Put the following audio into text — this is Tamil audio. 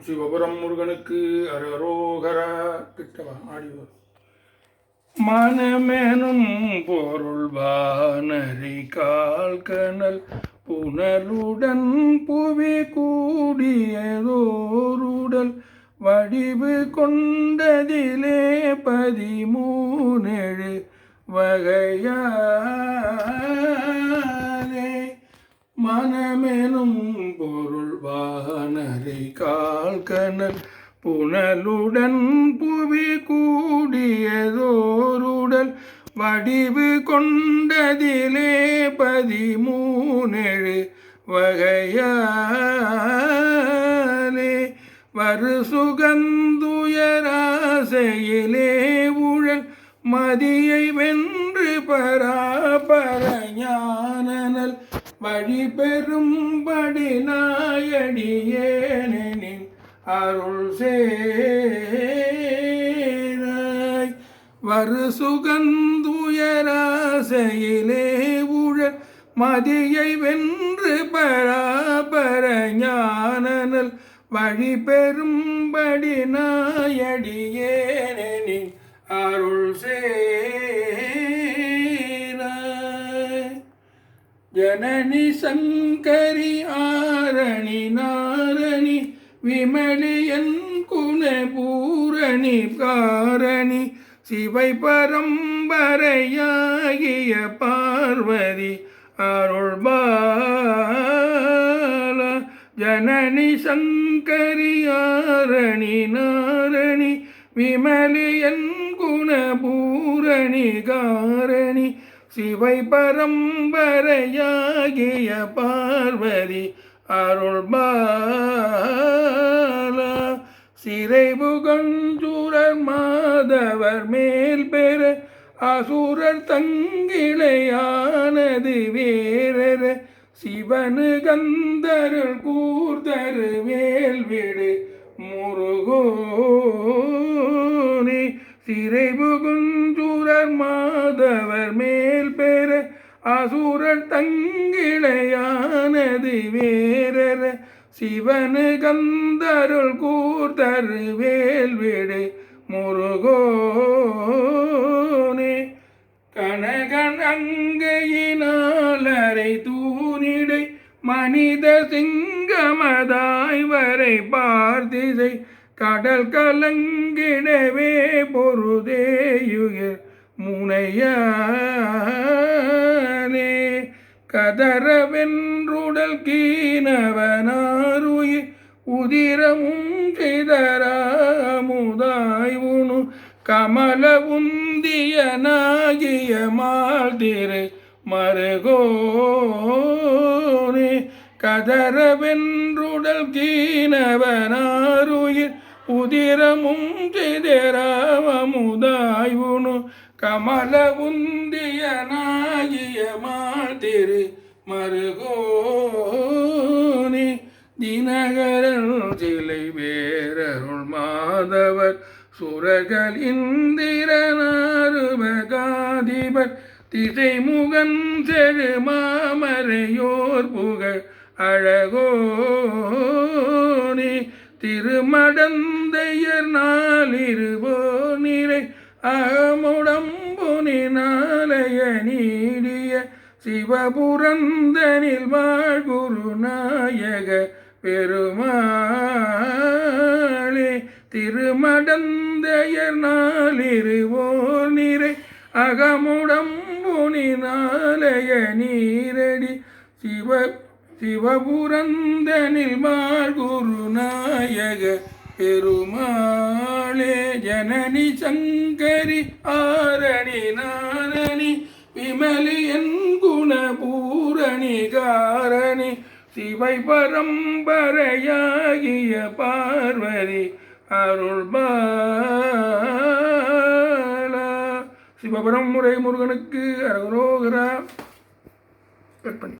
சிவபுரம் முருகனுக்கு அரரோகரா. கிட்டவா ஆடிவர் மனமெனும் பொருள் வானரி கால் கனல் புனலுடன் புவி கூடியதோருடல் வடிவு கொண்டதிலே 13 வகையாலே மனமெனும் பொருள் வானரி கால் கனல் புனலுடன் புவி கூடியதோருடல் வடிவு கொண்டதிலே 13 வகையாலே வரு சுகந்துயராசையிலே உழல் மதியை வென்று பராபர ஞானனல் வழி பெறும்படி நாயடியேனின் அருள் சேராய் வரு சுகந்துயராசையிலே உழல் மதியை வென்று பராபர ஞானனல் வழி பெறும்படி நாயடியேனின் அருள் சேராய் ஜனனி சங்கரி ஆரணி நாரணி விமலியன் குண பூரணி காரணி சிவை பரம்பரையாகிய பார்வதி அருள்பால ஜனனி சங்கரி ஆரணி நாரணி விமலியன் குண பூரணி காரணி சிவை பரம்பரையாகிய பார்வதி அருள்பால சிறைபுகஞ்சூரர் மாதவர் மேல் பெற அசுரர் தங்கிளையானது வேறர சிவனு கந்தருள் கூர்தரு வேல்விடு முருகோனே சிறைபுகுஞ்சூரர் மாதவர் மேல் பெற அசுரர் தங்கிளையானது வேறர சிவனு கந்தருள் கூர்தரு வேல்விடு முருகோனே கனகன் அங்கையினாலரை தூணிடை மனித சிங்கமதாய் வரை பார்த்திசை கடல் கலங்கிடவே பொருதேயுயிர் முனையானே கதறவென்றுடல் கீனவனாருயிர் உதிரமும் சிதறாமுதாய் உணு கமல உந்தியனாகிய மால்திரு மருகோனே கதறவென்றுடல் கீனவனாருயிர் உதிரமும் சிதறாமுதாய் உணு கமல உந்தியனாகிய மால்திரு மருகோனே தினகரன் சிலை வேரருள் மாதவர் சுரர்கள் இந்திரனாருபகாதிபர் திசைமுகன் செழு மாமரையோர் புகழ் அழகோனே திருமடந்தையர் நாளிருவோ நிறை அகமுடம்புனி நாளைய நீடிய சிவபுரந்தனில் வாழ்குரு நாயக பெருமாளே திருமடந்தையர் நாளிருவோர் நிறை அகமுடம்புனி நாளைய நீரடி சிவபுரந்தனில் வாழ்குரு நாயக பெருமாளே ஜனனி சங்கரி ஆரணி நாரணி விமலியன் குண பூரணி காரணி சிவை பரம்பரையாகிய பார்வதி அருள்பாலா. சிவபுரம் முறை முருகனுக்கு அரகரோகரா. கட் பண்ணி